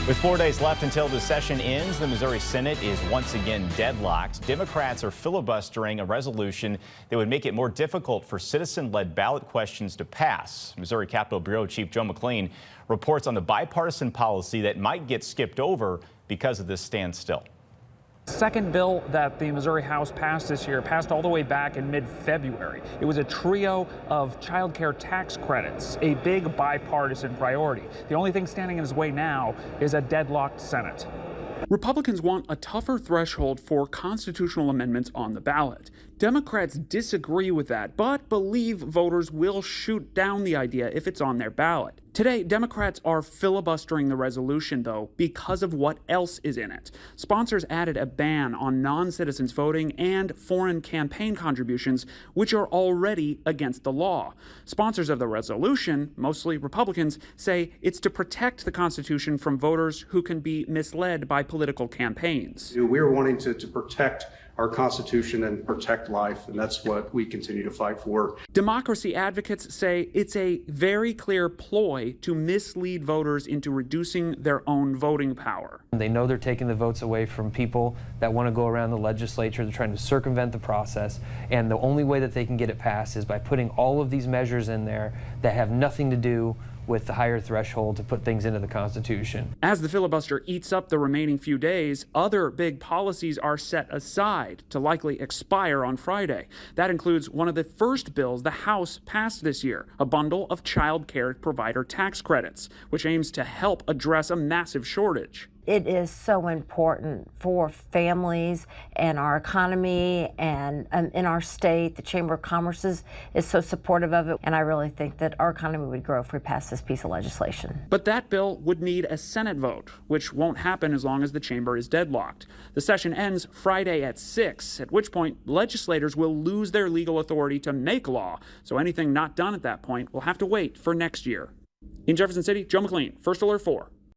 With 4 days left until the session ends, the Missouri Senate is once again deadlocked. Democrats are filibustering a resolution that would make it more difficult for citizen-led ballot questions to pass. Missouri Capitol Bureau Chief Joe McLean reports on the bipartisan policy that might get skipped over because of this standstill. Second bill that the Missouri House passed this year passed all the way back in mid-February. It was a trio of child care tax credits, a big bipartisan priority. The only thing standing in his way now is a deadlocked Senate. Republicans want a tougher threshold for constitutional amendments on the ballot. Democrats disagree with that, but believe voters will shoot down the idea if it's on their ballot. Today, Democrats are filibustering the resolution, though, because of what else is in it. Sponsors added a ban on non-citizens voting and foreign campaign contributions, which are already against the law. Sponsors of the resolution, mostly Republicans, say it's to protect the Constitution from voters who can be misled by political campaigns. We're wanting to protect our Constitution and protect life, and that's what we continue to fight for. Democracy advocates say it's a very clear ploy to mislead voters into reducing their own voting power. They know they're taking the votes away from people that want to go around the legislature. They're trying to circumvent the process, and the only way that they can get it passed is by putting all of these measures in there that have nothing to do with the higher threshold to put things into the Constitution. As the filibuster eats up the remaining few days, other big policies are set aside to likely expire on Friday. That includes one of the first bills the House passed this year, a bundle of child care provider tax credits, which aims to help address a massive shortage. It is so important for families and our economy and in our state. The Chamber of Commerce is so supportive of it, and I really think that our economy would grow if we passed this piece of legislation. But that bill would need a Senate vote, which won't happen as long as the chamber is deadlocked. The session ends Friday at 6, at which point legislators will lose their legal authority to make law, so anything not done at that point will have to wait for next year. In Jefferson City, Joe McLean, First Alert 4.